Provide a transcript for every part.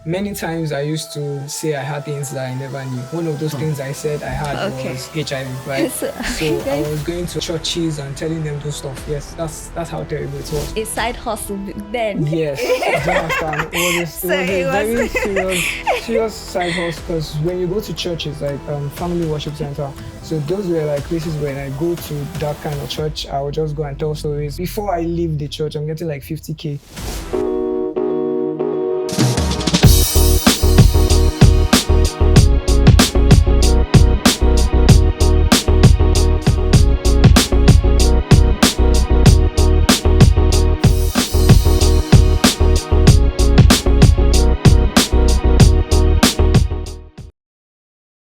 many times I used to say I had things that I never knew. One of those things I said I had was HIV, right? So I was going to churches and telling them those stuff. Yes, that's how terrible it was. A side hustle then. Yes, do you understand? It was a very serious side hustle, because when you go to churches like family worship center, so those were like places when I go to that kind of church, I would just go and tell stories. Before I leave the church, I'm getting like 50K.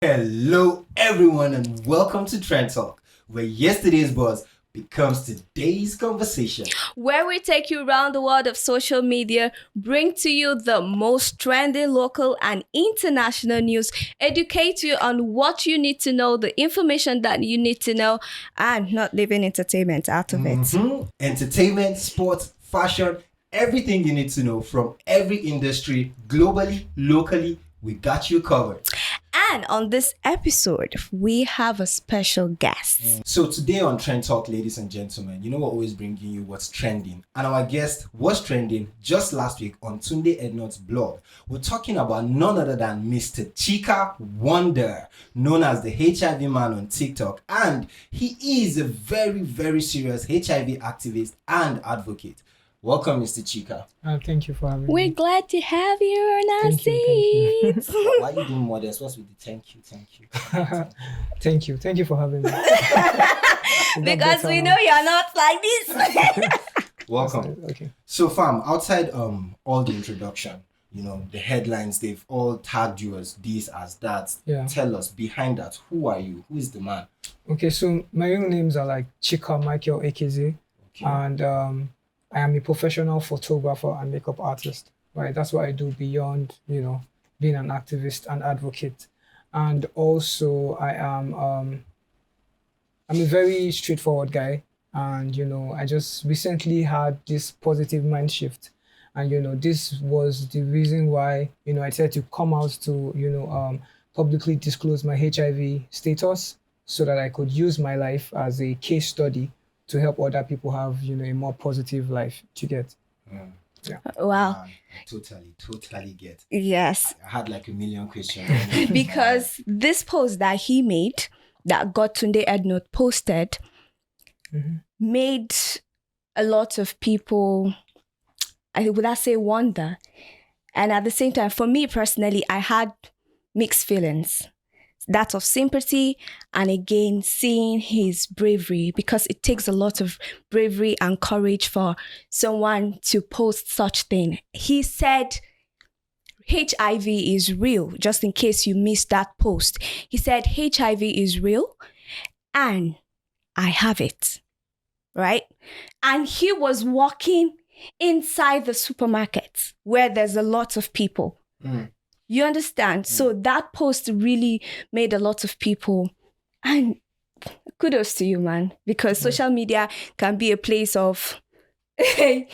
Hello everyone and welcome to Trend Talk, where yesterday's buzz becomes today's conversation. Where we take you around the world of social media, bring to you the most trending local and international news, educate you on what you need to know, the information that you need to know, and not leaving entertainment out of it. Entertainment, sports, fashion, everything you need to know from every industry, globally, locally, we got you covered. And on this episode, we have a special guest. So today on Trend Talk, ladies and gentlemen, you know we're always bringing you what's trending. And our guest was trending just last week on Tunde Ednot's blog. We're talking about none other than Mr. Chika Wonder, known as the HIV man on TikTok. And he is a very, very serious HIV activist and advocate. Welcome, Mr. Chika. Thank you for having me. We're glad to have you on our seats. Why are you doing modest? What's with the thank you? Thank you for having me. Because we know you're not like this. Welcome. Okay. So, fam, outside all the introduction, you know, the headlines, they've all tagged you as this, as that. Yeah. Tell us, behind that, who are you? Who is the man? Okay, so my real names are like Chika Michael AKZ, and I am a professional photographer and makeup artist, right? That's what I do beyond, being an activist and advocate. And also I am, I'm a very straightforward guy. And, I just recently had this positive mind shift. And, this was the reason why, I decided to come out to, publicly disclose my HIV status so that I could use my life as a case study to help other people have, a more positive life to get. Yeah. Wow. I totally get. Yes. I had like a million questions. Because this post that he made, that got Tunde Ednot posted, made a lot of people, would I say, wonder. And at the same time, for me personally, I had mixed feelings. That of sympathy, and again, seeing his bravery, because it takes a lot of bravery and courage for someone to post such thing. He said HIV is real, just in case you missed that post. He said HIV is real and I have it, right? And he was walking inside the supermarket where there's a lot of people. You understand? So that post really made a lot of people, and kudos to you, man, because social media can be a place of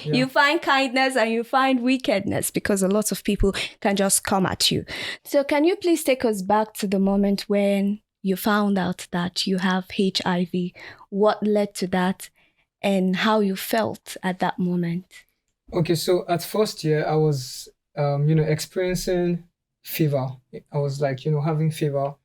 you find kindness and you find wickedness, because a lot of people can just come at you. So can you please take us back to the moment when you found out that you have HIV? What led to that and how you felt at that moment? Okay, so at first year, I was, experiencing fever. I was like, having fever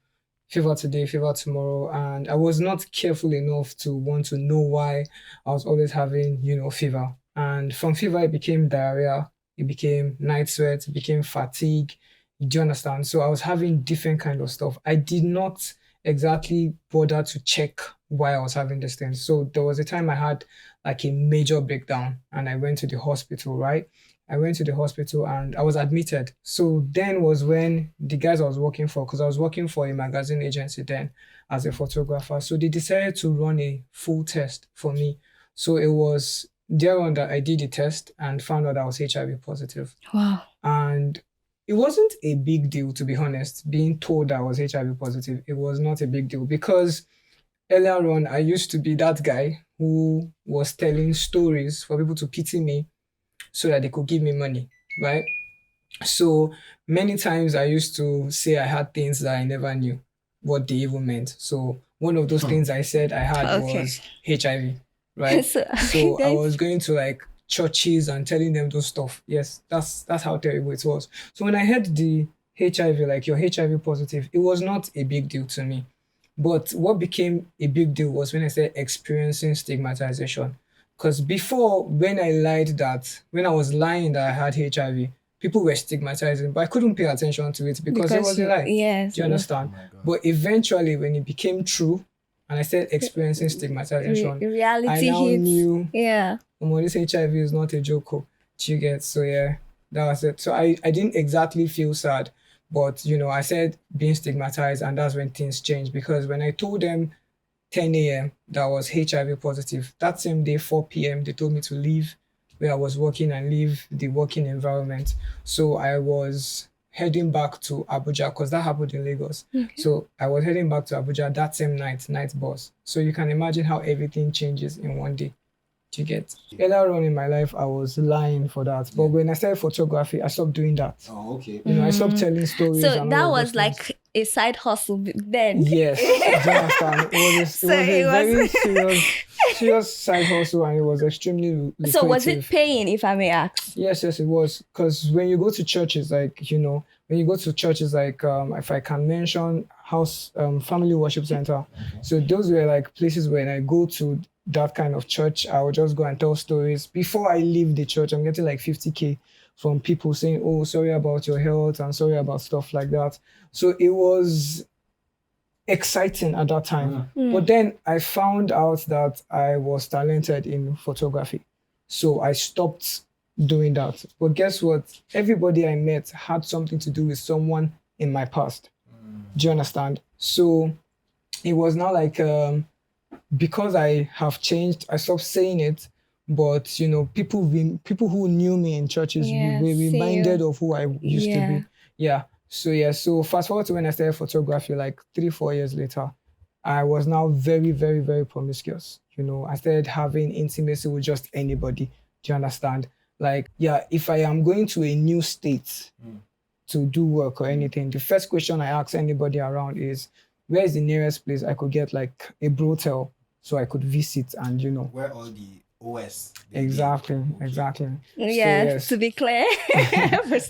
today, fever tomorrow. And I was not careful enough to want to know why I was always having, fever. And from fever, it became diarrhea, it became night sweats, it became fatigue. Do you understand? So I was having different kind of stuff. I did not exactly bother to check why I was having this thing. So there was a time I had like a major breakdown and I went to the hospital, right? I went to the hospital and I was admitted. So then was when the guys I was working for, because I was working for a magazine agency then as a photographer. So they decided to run a full test for me. So it was thereon that I did the test and found out I was HIV positive. Wow. And it wasn't a big deal, to be honest, being told that I was HIV positive. It was not a big deal because earlier on, I used to be that guy who was telling stories for people to pity me so that they could give me money, right? So many times I used to say I had things that I never knew what they even meant. So one of those things I said I had Okay. was HIV, right? So So I there's was going to like churches and telling them those stuff. Yes, that's how terrible it was. So when I heard the HIV, like you're HIV positive, it was not a big deal to me. But what became a big deal was when I started experiencing stigmatization. Because before, when I was lying that I had HIV, people were stigmatizing, but I couldn't pay attention to it because it because was a you lie. yes, Do you Oh understand? my God. But eventually, when it became true and I started experiencing stigmatization, I reality now hits. knew, Yeah. oh, this HIV is not a joke. Oh. Do you get? So yeah, that was it. So I didn't exactly feel sad, but I said being stigmatized, and that's when things changed because when I told them 10 a.m. that I was HIV positive, that same day 4 p.m. they told me to leave where I was working and leave the working environment. So I was heading back to Abuja because that happened in Lagos. Okay. So I was heading back to Abuja that same night bus. So you can imagine how everything changes in one day. Do you get? Earlier on in my life, I was lying for that. But when I started photography, I stopped doing that. Oh, okay. I stopped telling stories So and that all of was those things. like a side hustle then. Yes, do you understand? It So was a it very was. serious side hustle and it was extremely So was it lucrative. paying, if I may ask? Yes, it was. Because when you go to churches, if I can mention house, family worship center. So those were like places when I go to that kind of church, I would just go and tell stories. Before I leave the church, I'm getting like 50K from people saying, oh, sorry about your health and sorry about stuff like that. So it was exciting at that time. But then I found out that I was talented in photography. So I stopped doing that. But guess what? Everybody I met had something to do with someone in my past. Do you understand? So it was not like because I have changed, I stopped saying it. But people who knew me in churches Yeah, were see reminded you. of who I used to Yeah. be. Yeah. So fast forward to when I started photography, like 3, 4 years later, I was now very, very, very promiscuous. I started having intimacy with just anybody. Do you understand? Like, yeah, if I am going to a new state to do work or anything, the first question I ask anybody around is, where is the nearest place I could get like a brothel so I could visit and Where all the OS they be. exactly, Okay. exactly. So Yeah, yes. to be clear.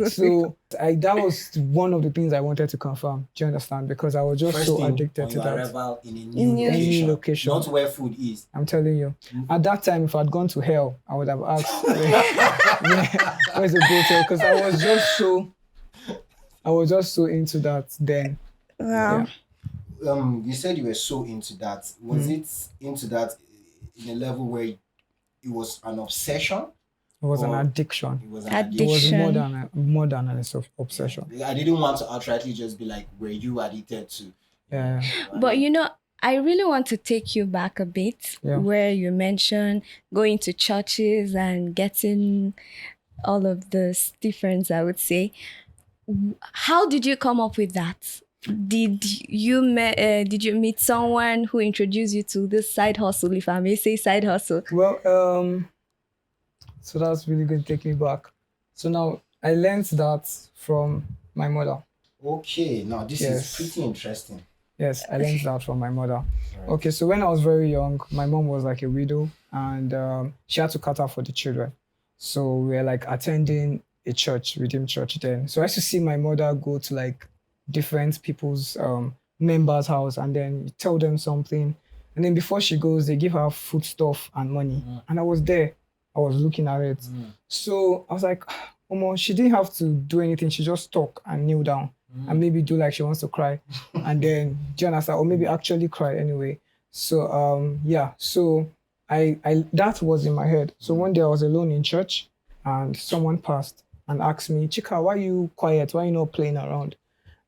So that was one of the things I wanted to confirm. Do you understand? Because I was just First so thing addicted on to your that. arrival in a New new Any location, location. not where food is. I'm telling you. At that time, if I'd gone to hell, I would have asked where's the brothel? Because I was just so into that then. Wow. Yeah. You said you were so into that. Was it into that in a level where it was an obsession? It was an Or addiction. it was an It was Addiction. more than an obsession. I didn't want to outrightly just be like, were you addicted to? Yeah. But I really want to take you back a bit Yeah. where you mentioned going to churches and getting all of this difference, I would say. How did you come up with that? Did you meet someone who introduced you to this side hustle, if I may say side hustle? Well, so that's really going to take me back. So now I learned that from my mother. Okay, now this is Yes. pretty interesting. Yes, I learned that from my mother. Alright. Okay, so when I was very young, my mom was like a widow and she had to cut out for the children. So we were like attending a church, Redeemed Church then. So I used to see my mother go to like different people's members' house and then tell them something. And then before she goes, they give her food stuff and money. And I was there. I was looking at it. So I was like, Omo, she didn't have to do anything. She just talk and kneel down and maybe do like she wants to cry. And then, do you understand? Or maybe actually cry anyway. So yeah. So I that was in my head. So one day I was alone in church and someone passed and asked me, Chika, why are you quiet? Why are you not playing around?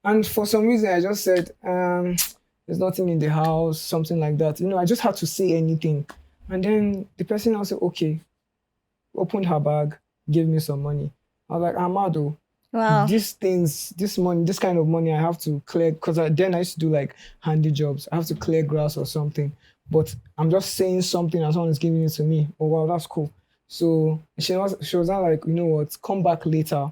And for some reason I just said, there's nothing in the house, something like that. I just had to say anything. And then the person also said, okay, opened her bag, gave me some money. I was like, Amado, Wow. this money, this kind of money I have to clear, because then I used to do like handy jobs. I have to clear grass or something. But I'm just saying something and someone is giving it to me. Oh wow, that's cool. So she was not like, you know what, come back later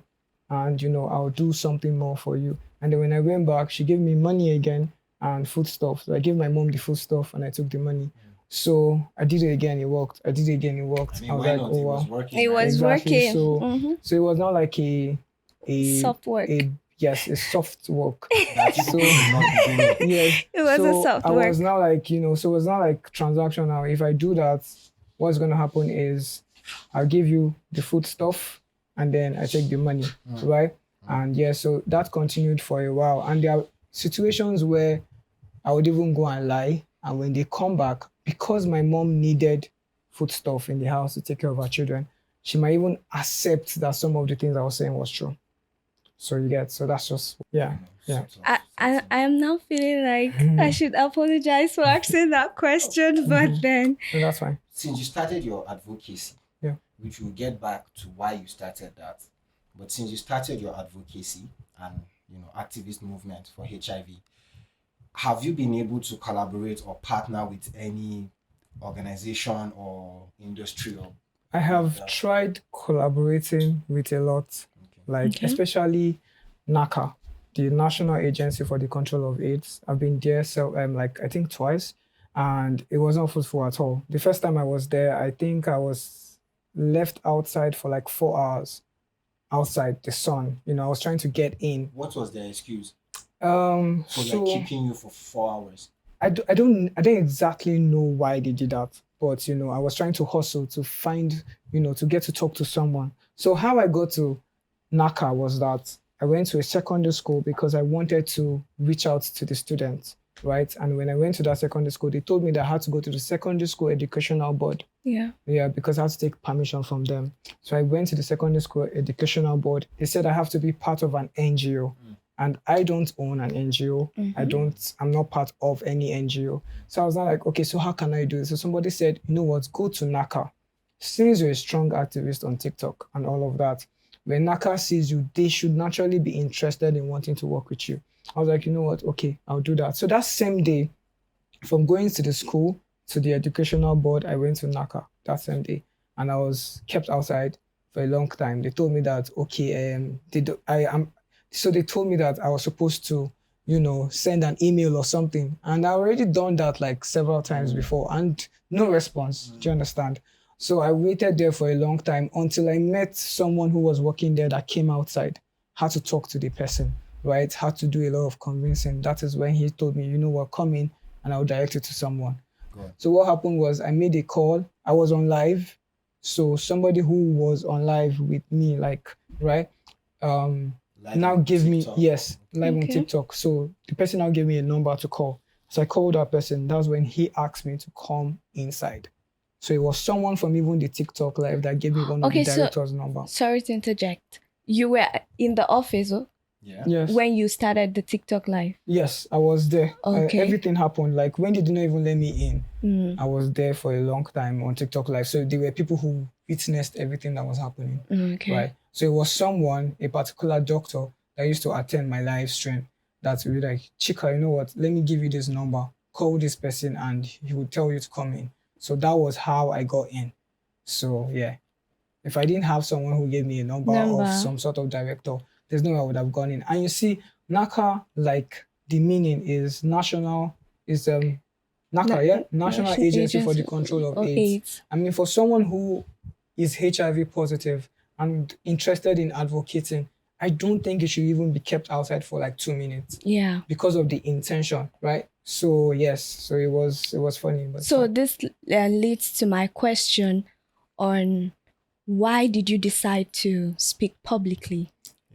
and I'll do something more for you. And then when I went back, she gave me money again and food stuff. So I gave my mom the food stuff and I took the money. So I did it again, it worked. I did it again, it worked. I mean, I was why like, not? oh It wow. was working. It right? was Exactly. working. So it was not like a Soft work. yes, a soft work. That people should not be doing it. Yes. It was so a soft I work. was now like, so it was not like transactional. If I do that, what's gonna happen is I'll give you the food stuff and then I take the money, right? And yeah, so that continued for a while. And there are situations where I would even go and lie. And when they come back, because my mom needed food stuff in the house to take care of her children, she might even accept that some of the things I was saying was true. So you get, so that's just, yeah. I am now feeling like I should apologize for asking that question, but then So that's fine. Since you started your advocacy, Yeah. which we'll get back to why you started that, but since you started your advocacy and activist movement for HIV, have you been able to collaborate or partner with any organization or industry? Or I have tried collaborating with a lot, like Okay. especially NACA, the National Agency for the Control of AIDS. I've been there, so like I think twice, and it was not fruitful at all. The first time I was there, I think I was left outside for like 4 hours, outside the sun. I was trying to get in. what was their excuse Um, for so like keeping you for 4 hours? I don't exactly know why they did that, but I was trying to hustle to find, to get to talk to someone. So how I got to NACA was that I went to a secondary school because I wanted to reach out to the students, right? And when I went to that secondary school, they told me that I had to go to the secondary school educational board. Yeah, because I had to take permission from them. So I went to the secondary school educational board. They said I have to be part of an NGO. And I don't own an NGO. I'm not part of any NGO. So I was not like, okay, so how can I do this? So somebody said, you know what, go to NACA. Since you're a strong activist on TikTok and all of that, when NACA sees you, they should naturally be interested in wanting to work with you. I was like, you know what, okay, I'll do that. So that same day, from going to the school to the educational board, I went to NACA that same day. And I was kept outside for a long time. They told me that, okay, so they told me that I was supposed to, send an email or something. And I already done that like several times before and no response. Do you understand? So I waited there for a long time until I met someone who was working there that came outside, had to talk to the person, right? Had to do a lot of convincing. That is when he told me, you know what, come in and I'll direct you to someone. Good. So what happened was I made a call. I was on live. So somebody who was on live with me, like, right? Live Now on give me, TikTok. yes, live on Okay. TikTok. So the person now gave me a number to call. So I called that person. That was when he asked me to come inside. So it was someone from even the TikTok live that gave me one of Okay, the so- director's number. sorry to interject. You were in the office Yeah. Yes. when you started the TikTok live. Yes, I was there. Okay. Everything happened. Like when they did not even let me in, Mm. I was there for a long time on TikTok live. So there were people who witnessed everything that was happening. Okay. Right. So it was someone, a particular doctor that used to attend my live stream that would be like, Chika, you know what? Let me give you this number. Call this person and he would tell you to come in. So that was how I got in. So yeah. If I didn't have someone who gave me a number of some sort of director, there's no way I would have gone in. And you see, NACA, like the meaning is national, is NACA, yeah? National Agency for the Control of AIDS. I mean, for someone who is HIV positive and interested in advocating, I don't think it should even be kept outside for like 2 minutes Yeah. because of the intention, right? So yes, so it was funny. But So this leads to my question on why did you decide to speak publicly?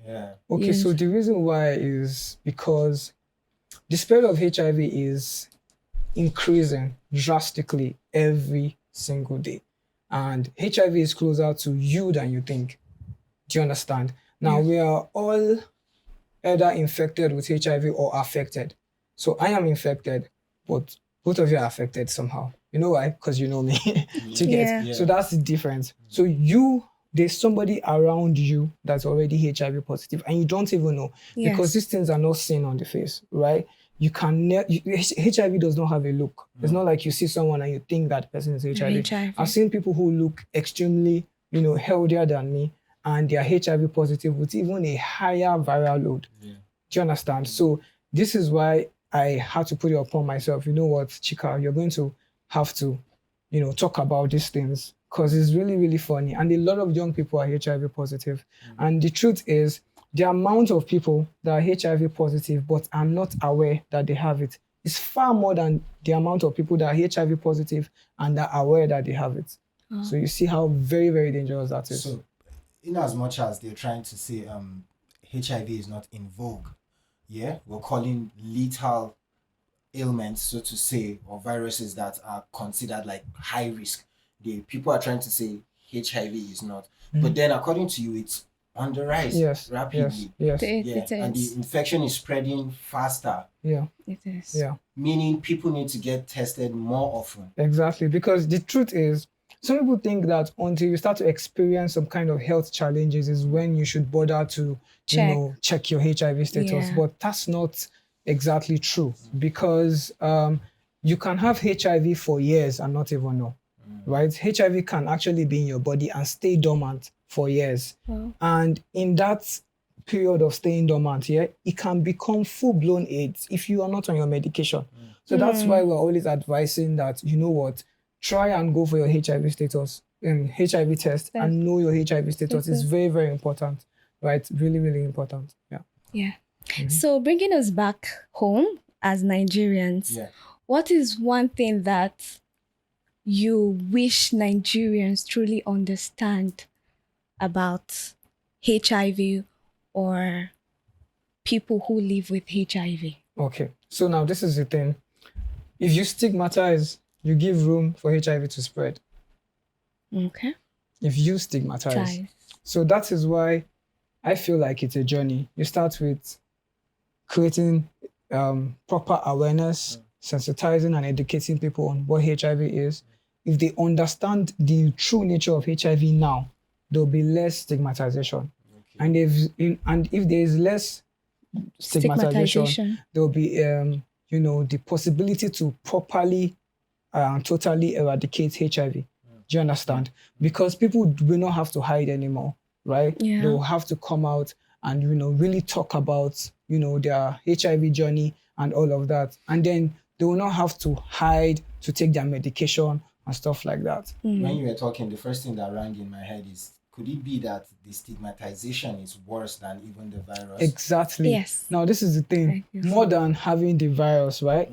Yeah. okay, Yes. so the reason why is because the spread of HIV is increasing drastically every single day. And HIV is closer to you than you think. Do you understand? Now, we are all either infected with HIV or affected. So I am infected, but both of you are affected somehow. You know why? Because you know me. To get. Yeah. So that's the difference. So there's somebody around you that's already HIV positive and you don't even know because these things are not seen on the face, right? You can HIV does not have a look. It's not like you see someone and you think that person is HIV. HIV. I've seen people who look extremely, healthier than me, and they are HIV positive with even a higher viral load. Yeah. Do you understand? So this is why I had to put it upon myself. You know what, Chika, you're going to have to, talk about these things because it's really, really funny. And a lot of young people are HIV positive. And the truth is, the amount of people that are HIV positive but are not aware that they have it is far more than the amount of people that are HIV positive and are aware that they have it. So you see how very, very dangerous that is. So, in as much as they're trying to say HIV is not in vogue, yeah, we're calling lethal ailments, so to say, or viruses that are considered like high risk. The people are trying to say HIV is not, but then according to you, it's on the rise rapidly. Yes. It And the is. infection is spreading faster. Yeah. It is. Yeah. Meaning people need to get tested more often. Exactly. Because the truth is, some people think that until you start to experience some kind of health challenges is when you should bother to, check your HIV status. Yeah. But that's not exactly true because you can have HIV for years and not even know, right? HIV can actually be in your body and stay dormant for years. Wow. And in that period of staying dormant, it can become full-blown AIDS if you are not on your medication. So that's why we're always advising that, you know what, try and go for your HIV status, HIV test, and know your HIV status. It's very, very important, right? Really, really important. Yeah. Yeah. So bringing us back home as Nigerians, what is one thing that you wish Nigerians truly understand about HIV or people who live with HIV? Okay. So now this is the thing. If you stigmatize, you give room for HIV to spread. Okay. If you stigmatize. So that is why I feel like it's a journey. You start with creating proper awareness, sensitizing and educating people on what HIV is. If they understand the true nature of HIV now, there'll be less stigmatization. And if there is less stigmatization, there'll be the possibility to properly totally eradicate HIV. Do you understand? Because people will not have to hide anymore, right? Yeah. They'll have to come out and really talk about their HIV journey and all of that. And then they will not have to hide to take their medication and stuff like that. When you were talking, the first thing that rang in my head is, could it be that the stigmatization is worse than even the virus? Exactly. Yes. Now, this is the thing. More than having the virus, right?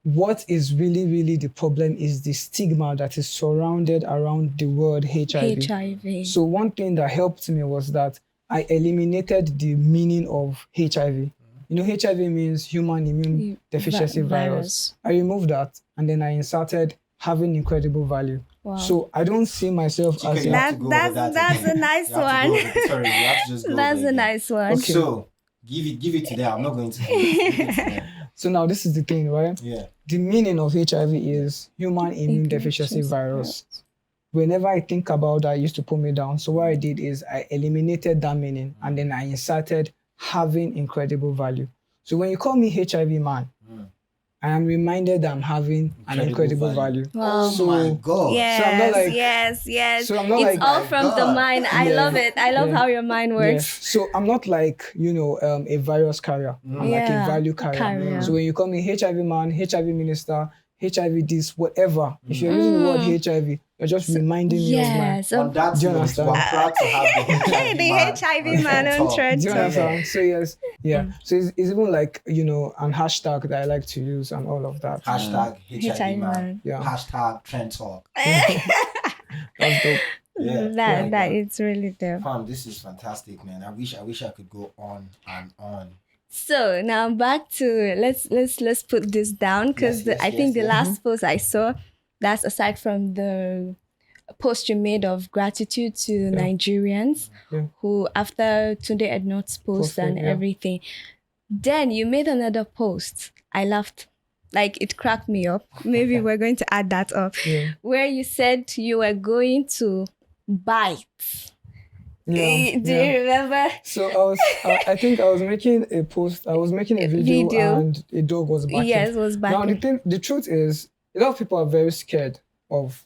What is really, really the problem is the stigma that is surrounded around the word HIV. So one thing that helped me was that I eliminated the meaning of HIV. HIV means human immune deficiency virus. I removed that and then I inserted having incredible value. Wow. So I don't see myself Chika, as that's a nice one. Sorry, you have to just go That's over a again. nice one. Okay. So give it to them. I'm not going to give it to them. So now this is the thing, right? Yeah. The meaning of HIV is human immune deficiency virus. Whenever I think about that, it used to pull me down. So what I did is I eliminated that meaning and then I inserted having incredible value. So when you call me HIV man, I am reminded that I'm having an incredible value. Wow. Oh my God. Yes, So I'm not like- yes. So I'm not It's like- all from the mind. I love it. I love how your mind Yeah. works. So I'm not like, a virus carrier. I'm like a value carrier. So when you call me HIV man, HIV minister, HIV this, whatever, if you're using the word HIV, you're just reminding me of my... On that Do you note, understand? we're proud to have the HIV The man HIV man on Trend Do you Talk. understand? So yes, yeah. So it's even like, an hashtag that I like to use and all of that. Hashtag HIV HIV man. man. Yeah. Hashtag Trend Talk. That's dope. Yeah. That it's really dope. Fam, this is fantastic, man. I wish I could go on and on. So now back to let's put this down because I think the last post I saw, that's aside from the post you made of gratitude to Nigerians who after Tunde Ednot's post and everything, then you made another post. I laughed. Like it cracked me up. Maybe we're going to add that up. Where you said you were going to bite. Do you remember? So I think I was making a post. I was making a video. And a dog was barking. Yes, it was barking. Now the truth is, a lot of people are very scared of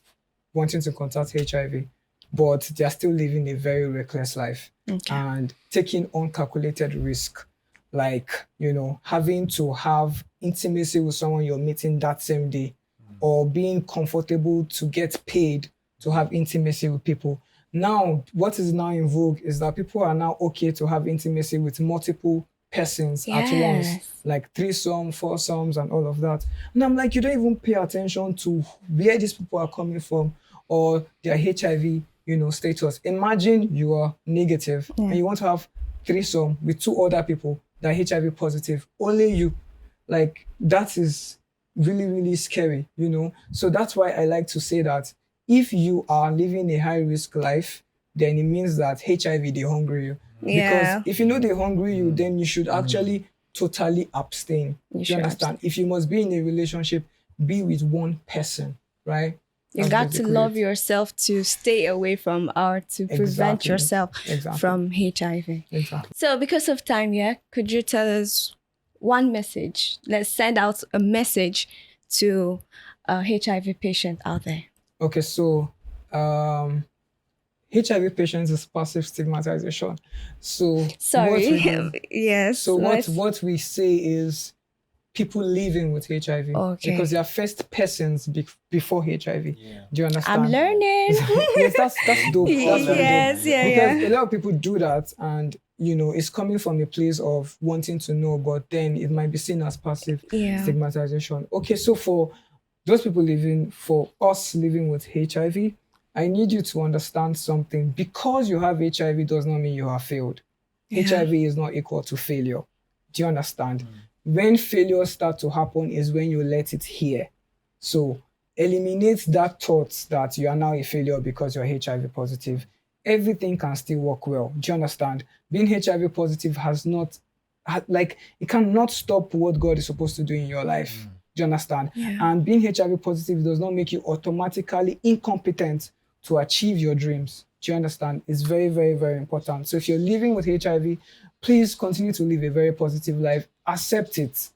wanting to contact HIV. but they're still living a very reckless life Okay. and taking uncalculated risk, like, having to have intimacy with someone you're meeting that same day, or being comfortable to get paid to have intimacy with people. Now, what is now in vogue is that people are now okay to have intimacy with multiple persons at once, Yes. like threesome, foursomes, and all of that. And I'm like, you don't even pay attention to where these people are coming from or their HIV, status. Imagine you are negative and you want to have threesome with 2 other people that are HIV positive, only you. Like, that is really, really scary, So that's why I like to say that if you are living a high risk life, then it means that HIV, they hungry you. Yeah. Because if you know they hungry you, then you should actually totally abstain. Do you should understand? If you must be in a relationship, be with one person, right? You That's got to basically love it. yourself to stay away from or to prevent Exactly. yourself Exactly. from HIV. Exactly. So because of time, could you tell us one message? Let's send out a message to a HIV patient out there. Okay, so HIV patients is passive stigmatization. So Sorry. what we do, Yes. so what we say is people living with HIV, Okay. because they are first persons before HIV. Yeah. Do you understand? I'm learning. Yes, that's dope. That's very Yes, dope. yeah, Because yeah. a lot of people do that, and it's coming from a place of wanting to know, but then it might be seen as passive Yeah. stigmatization. Okay, so for those people for us living with HIV, I need you to understand something. Because you have HIV does not mean you have failed. Yeah. HIV is not equal to failure. Do you understand? When failures start to happen is when you let it here. So eliminate that thought that you are now a failure because you're HIV positive. Everything can still work well. Do you understand? Being HIV positive it cannot stop what God is supposed to do in your life. Do you understand? Yeah. And being HIV positive does not make you automatically incompetent to achieve your dreams. Do you understand? It's very, very, very important. So if you're living with HIV, please continue to live a very positive life. Accept it.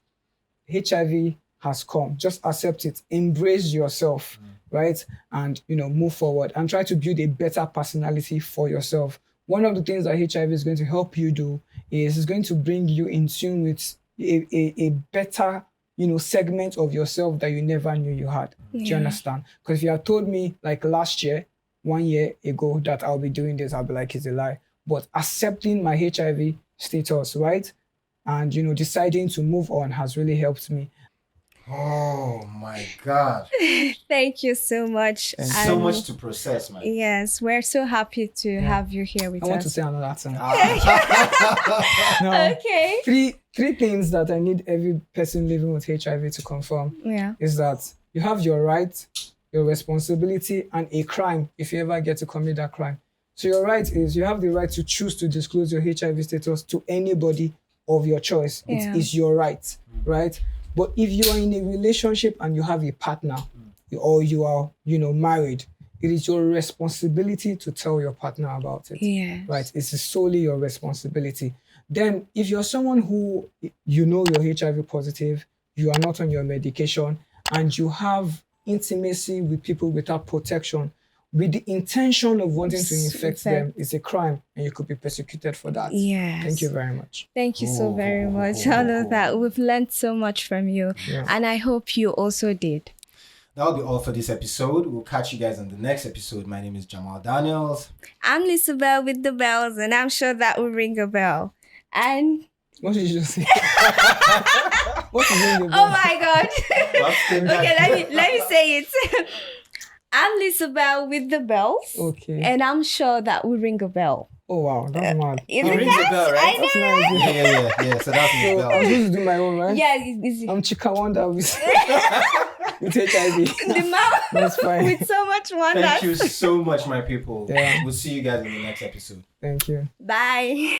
HIV has come. Just accept it. Embrace yourself, right? And, move forward and try to build a better personality for yourself. One of the things that HIV is going to help you do is it's going to bring you in tune with a better, segment of yourself that you never knew you had. Do you understand? Because if you had told me like last year, 1 year ago, that I'll be doing this, I'll be like, it's a lie. But accepting my HIV status, right? And, deciding to move on has really helped me. Oh my God. Thank you so much. So much to process, man. Yes, we're so happy to have you here with I us. want to say another thing. Okay. Three things that I need every person living with HIV to confirm is that you have your right, your responsibility, and a crime if you ever get to commit that crime. So your right is you have the right to choose to disclose your HIV status to anybody of your choice. It is your right, right? But if you are in a relationship and you have a partner or you are, married, it is your responsibility to tell your partner about it. Yes. Right? It is solely your responsibility. Then if you're someone who, you're HIV positive, you are not on your medication, and you have intimacy with people without protection, with the intention of wanting to infect them, it's a crime and you could be persecuted for that. Yes. Thank you very much. Thank you so very much. I know that we've learned so much from you, and I hope you also did. That'll be all for this episode. We'll catch you guys on the next episode. My name is Jamal Daniels. I'm Lisabel with the bells, and I'm sure that will ring a bell. And what did you just say? What is ring a bell? Oh my God. Okay, let me say it. I'm Lisabel with the bells. Okay. And I'm sure that will ring a bell. Oh wow, that's mad. Isn't It rings a bell, right? That's nice. Yeah. So that's his So bell. I'm supposed to do my own, right? Yeah, it's I'm Chika Wonder with HIV. the mouth That's fine. with so much wonder. Thank you so much, my people. Yeah. We'll see you guys in the next episode. Thank you. Bye.